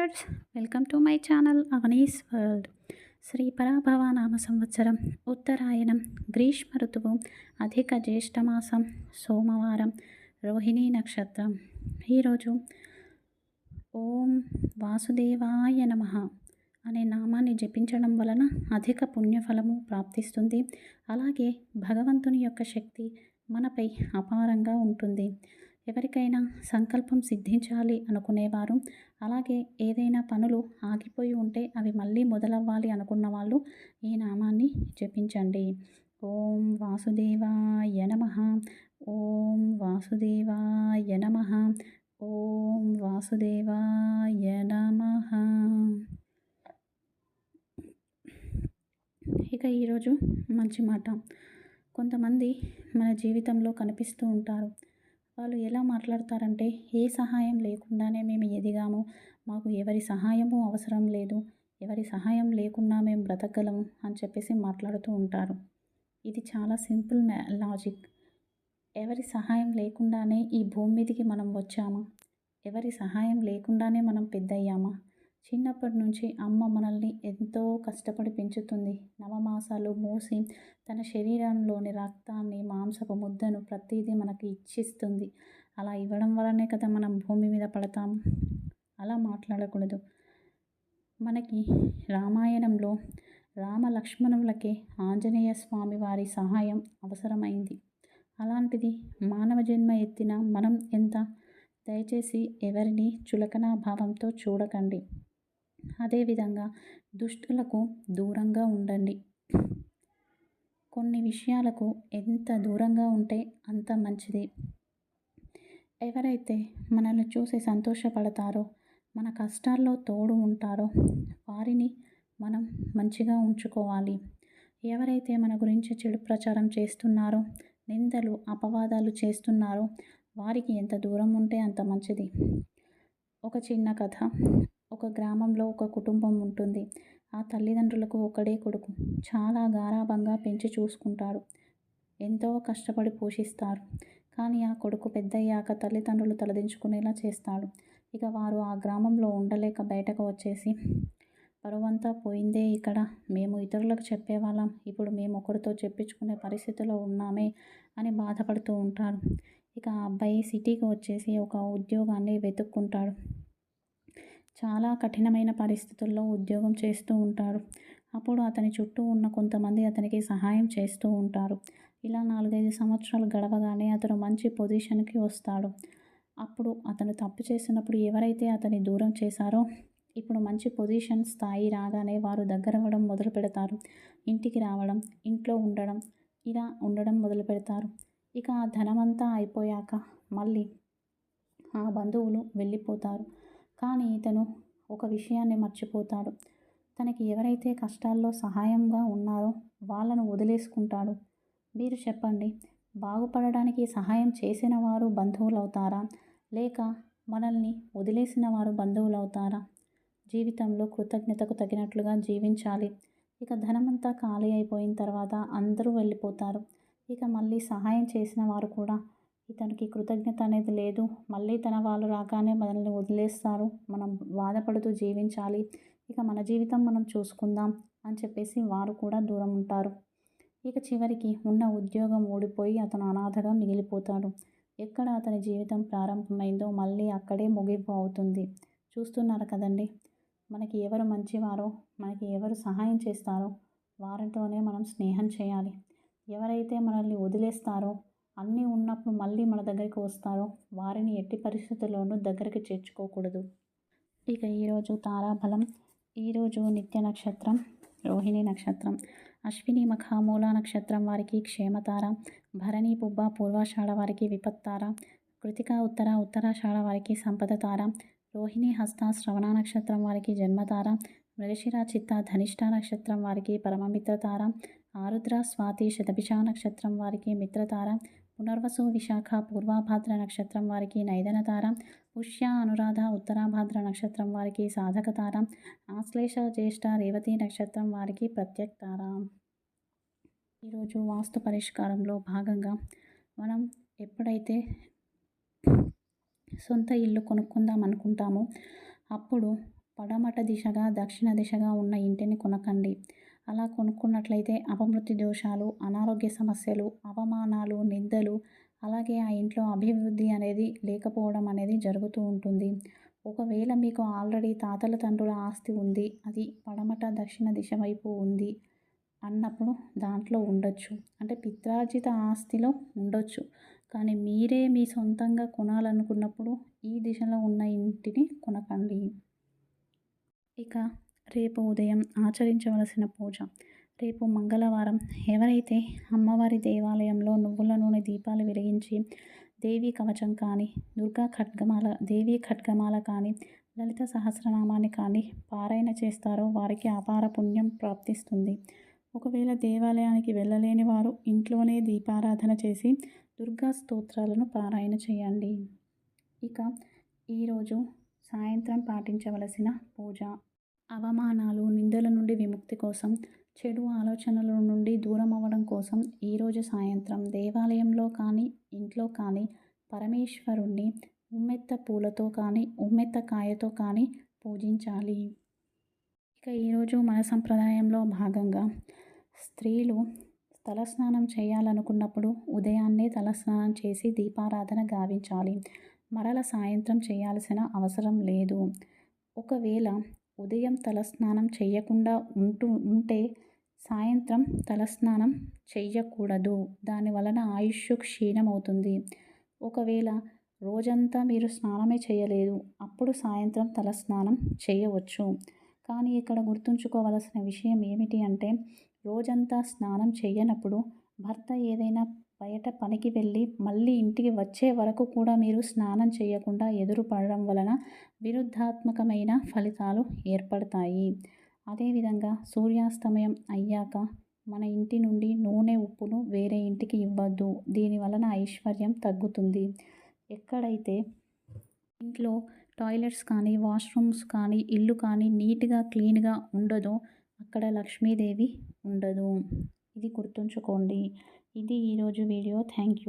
Viewers, welcome to my channel Avani's world. శ్రీ పరాభవ నామ సంవత్సరం ఉత్తరాయణం గ్రీష్మ ఋతువు అధిక జ్యేష్ఠమాసం సోమవారం రోహిణీ నక్షత్రం. ఈరోజు ఓం వాసుదేవాయ నమః అనే నామాన్ని జపించడం వలన అధిక పుణ్యఫలము ప్రాప్తిస్తుంది. అలాగే భగవంతుని యొక్క శక్తి మనపై అపారంగా ఉంటుంది. ఎవరికైనా సంకల్పం సిద్ధించాలి అనుకునేవారు, అలాగే ఏదైనా పనులు ఆగిపోయి ఉంటే అవి మళ్ళీ మొదలవ్వాలి అనుకున్న వాళ్ళు ఈ నామాన్ని జపించండి. ఓం వాసుదేవాయ నమః, ఓం వాసుదేవాయ నమః, ఓం వాసుదేవాయ నమః. ఇక ఈరోజు మంచి మాట. కొంతమంది మన జీవితంలో కనిపిస్తూ ఉంటారు. వాళ్ళు ఎలా మాట్లాడతారంటే, ఏ సహాయం లేకుండానే మేము ఎదిగాము, మాకు ఎవరి సహాయము అవసరం లేదు, ఎవరి సహాయం లేకుండా మేము బ్రతకగలము అని చెప్పేసి మాట్లాడుతూ ఉంటారు. ఇది చాలా సింపుల్ లాజిక్. ఎవరి సహాయం లేకుండానే ఈ భూమి మీదకి మనం వచ్చామా? ఎవరి సహాయం లేకుండానే మనం పెద్దయ్యామా? చిన్నప్పటి నుంచి అమ్మ మనల్ని ఎంతో కష్టపడి పెంచుతుంది. నవమాసాలు మోసి తన శరీరంలోని రక్తాన్ని, మాంసపు ముద్దను ప్రతిదీ మనకి ఇచ్చిస్తుంది. అలా ఇవ్వడం వల్లనే కదా మనం భూమి మీద పడతాము. అలా మాట్లాడకూడదు. మనకి రామాయణంలో రామ లక్ష్మణులకే ఆంజనేయ స్వామి వారి సహాయం అవసరమైంది. అలాంటిది మానవ జన్మ ఎత్తిన మనం ఎంత? దయచేసి ఎవరిని చులకనా భావంతో చూడకండి. అదేవిధంగా దుష్టులకు దూరంగా ఉండండి. కొన్ని విషయాలకు ఎంత దూరంగా ఉంటే అంత మంచిది. ఎవరైతే మనల్ని చూసి సంతోషపడతారో, మన కష్టాల్లో తోడు ఉంటారో వారిని మనం మంచిగా ఉంచుకోవాలి. ఎవరైతే మన గురించి చెడు ప్రచారం చేస్తున్నారో, నిందలు అపవాదాలు చేస్తున్నారో వారికి ఎంత దూరం ఉంటే అంత మంచిది. ఒక చిన్న కథ. ఒక గ్రామంలో ఒక కుటుంబం ఉంటుంది. ఆ తల్లిదండ్రులకు ఒకడే కొడుకు. చాలా గారాబంగా పెంచి చూసుకుంటాడు. ఎంతో కష్టపడి పోషిస్తారు. కానీ ఆ కొడుకు పెద్దయ్యాక తల్లిదండ్రులు తలదించుకునేలా చేస్తాడు. ఇక వారు ఆ గ్రామంలో ఉండలేక బయటకు వచ్చేసి, పరువంతా పోయిందే ఇక్కడ, మేము ఇతరులకు చెప్పేవాళ్ళం, ఇప్పుడు మేము ఒకరితో చెప్పించుకునే పరిస్థితిలో ఉన్నామే అని బాధపడుతూ ఉంటారు. ఇక ఆ అబ్బాయి సిటీకి వచ్చేసి ఒక ఉద్యోగాన్ని వెతుక్కుంటాడు. చాలా కఠినమైన పరిస్థితుల్లో ఉద్యోగం చేస్తూ ఉంటాడు. అప్పుడు అతని చుట్టూ ఉన్న కొంతమంది అతనికి సహాయం చేస్తూ ఉంటారు. ఇలా 4-5 సంవత్సరాలు గడవగానే అతను మంచి పొజిషన్కి వస్తాడు. అప్పుడు అతను తప్పు చేసినప్పుడు ఎవరైతే అతన్ని దూరం చేశారో, ఇప్పుడు మంచి పొజిషన్ స్థాయి రాగానే వారు దగ్గరవ్వడం మొదలు పెడతారు. ఇంటికి రావడం, ఇంట్లో ఉండడం, ఇలా ఉండడం మొదలు పెడతారు. ఇక ఆ ధనమంతా అయిపోయాక మళ్ళీ ఆ బంధువులు వెళ్ళిపోతారు. కానీ ఇతను ఒక విషయాన్ని మర్చిపోతాడు. తనకి ఎవరైతే కష్టాల్లో సహాయంగా ఉన్నారో వాళ్ళను వదిలేసుకుంటాడు. మీరు చెప్పండి, బాగుపడడానికి సహాయం చేసిన వారు బంధువులవుతారా, లేక మనల్ని వదిలేసిన వారు బంధువులవుతారా? జీవితంలో కృతజ్ఞతకు తగినట్లుగా జీవించాలి. ఇక ధనమంతా ఖాళీ అయిపోయిన తర్వాత అందరూ వెళ్ళిపోతారు. ఇక మళ్ళీ సహాయం చేసిన వారు కూడా ఇతనికి కృతజ్ఞత అనేది లేదు, మళ్ళీ తన వాళ్ళు రాగానే మనల్ని వదిలేస్తారు, మనం బాధపడుతూ జీవించాలి, ఇక మన జీవితం మనం చూసుకుందాం అని చెప్పేసి వారు కూడా దూరం ఉంటారు. ఇక చివరికి ఉన్న ఉద్యోగం ఓడిపోయి అతను అనాథగా మిగిలిపోతాడు. ఎక్కడ అతని జీవితం ప్రారంభమైందో మళ్ళీ అక్కడే ముగింపు అవుతుంది. చూస్తున్నారు కదండి, మనకి ఎవరు మంచివారో, మనకి ఎవరు సహాయం చేస్తారో వారితోనే మనం స్నేహం చేయాలి. ఎవరైతే మనల్ని వదిలేస్తారో, అన్నీ ఉన్నప్పుడు మళ్ళీ మన దగ్గరికి వస్తారో వారిని ఎట్టి పరిస్థితుల్లోనూ దగ్గరికి చేర్చుకోకూడదు. ఇక ఈరోజు తారాబలం. ఈరోజు నిత్య నక్షత్రం రోహిణి నక్షత్రం. అశ్విని మఖ మూల నక్షత్రం వారికి క్షేమతార, భరణి పుబ్బ పూర్వాషాఢ వారికి విపత్తార, కృతిక ఉత్తర ఉత్తరాషాఢ వారికి సంపద తార, రోహిణి హస్త శ్రవణ నక్షత్రం వారికి జన్మతార, మృగశిర చిత్త ధనిష్ట నక్షత్రం వారికి పరమమిత్రతార, ఆరుద్ర స్వాతి శతభిష నక్షత్రం వారికి మిత్రతార, పునర్వసు విశాఖ పూర్వభాద్ర నక్షత్రం వారికి నైదనతార, పుష్య అనురాధ ఉత్తరాభాద్ర నక్షత్రం వారికి సాధకతార, ఆశ్లేష జ్యేష్ఠ రేవతి నక్షత్రం వారికి ప్రత్యక్తార. ఈరోజు వాస్తు పరిష్కారంలో భాగంగా మనం ఎప్పుడైతే సొంత ఇల్లు కొనుక్కుందాం అనుకుంటామో అప్పుడు పడమట దిశగా దక్షిణ దిశగా ఉన్న ఇంటిని కొనకండి. అలా కొనుక్కున్నట్లయితే అపమృత్యు దోషాలు, అనారోగ్య సమస్యలు, అవమానాలు, నిందలు, అలాగే ఆ ఇంట్లో అభివృద్ధి అనేది లేకపోవడం అనేది జరుగుతూ ఉంటుంది. ఒకవేళ మీకు ఆల్రెడీ తాతల తండ్రుల ఆస్తి ఉంది, అది పడమట దక్షిణ దిశ వైపు ఉంది అన్నప్పుడు దాంట్లో ఉండొచ్చు. అంటే పిత్రార్జిత ఆస్తిలో ఉండొచ్చు. కానీ మీరే మీ సొంతంగా కొనాలనుకున్నప్పుడు ఈ దిశలో ఉన్న ఇంటిని కొనకండి. ఇక రేపు ఉదయం ఆచరించవలసిన పూజ. రేపు మంగళవారం ఎవరైతే అమ్మవారి దేవాలయంలో నువ్వుల నూనె దీపాలు వెలిగించి దేవీ కవచం కానీ, దేవీ ఖడ్గమాల కానీ, లలిత సహస్రనామాన్ని కానీ పారాయణ చేస్తారో వారికి అపార పుణ్యం ప్రాప్తిస్తుంది. ఒకవేళ దేవాలయానికి వెళ్ళలేని వారు ఇంట్లోనే దీపారాధన చేసి దుర్గా స్తోత్రాలను పారాయణ చేయండి. ఇక ఈరోజు సాయంత్రం పాటించవలసిన పూజ. అవమానాలు, నిందల నుండి విముక్తి కోసం, చెడు ఆలోచనల నుండి దూరం అవ్వడం కోసం ఈరోజు సాయంత్రం దేవాలయంలో కానీ, ఇంట్లో కానీ పరమేశ్వరుణ్ణి ఉమ్మెత్త పూలతో కానీ, ఉమ్మెత్త కాయతో కానీ పూజించాలి. ఇక ఈరోజు మన సంప్రదాయంలో భాగంగా స్త్రీలు తలస్నానం చేయాలనుకున్నప్పుడు ఉదయాన్నే తలస్నానం చేసి దీపారాధన గావించాలి. మరల సాయంత్రం చేయాల్సిన అవసరం లేదు. ఒకవేళ ఉదయం తలస్నానం చేయకుండా ఉంటే సాయంత్రం తలస్నానం చెయ్యకూడదు. దానివలన ఆయుష్ క్షీణమవుతుంది. ఒకవేళ రోజంతా మీరు స్నానమే చేయలేదు, అప్పుడు సాయంత్రం తలస్నానం చేయవచ్చు. కానీ ఇక్కడ గుర్తుంచుకోవలసిన విషయం ఏమిటి అంటే, రోజంతా స్నానం చేయనప్పుడు భర్త ఏదైనా బయట పనికి వెళ్ళి మళ్ళీ ఇంటికి వచ్చే వరకు కూడా మీరు స్నానం చేయకుండా ఎదురు పడడం వలన విరుద్ధాత్మకమైన ఫలితాలు ఏర్పడతాయి. అదేవిధంగా సూర్యాస్తమయం అయ్యాక మన ఇంటి నుండి నూనె, ఉప్పును వేరే ఇంటికి ఇవ్వద్దు. దీని వలన ఐశ్వర్యం తగ్గుతుంది. ఎక్కడైతే ఇంట్లో టాయిలెట్స్ కానీ, వాష్రూమ్స్ కానీ, ఇల్లు కానీ నీట్గా క్లీన్గా ఉండదో అక్కడ లక్ష్మీదేవి ఉండదు. ఇది గుర్తుంచుకోండి. ఇది ఈరోజు వీడియో. Thank you.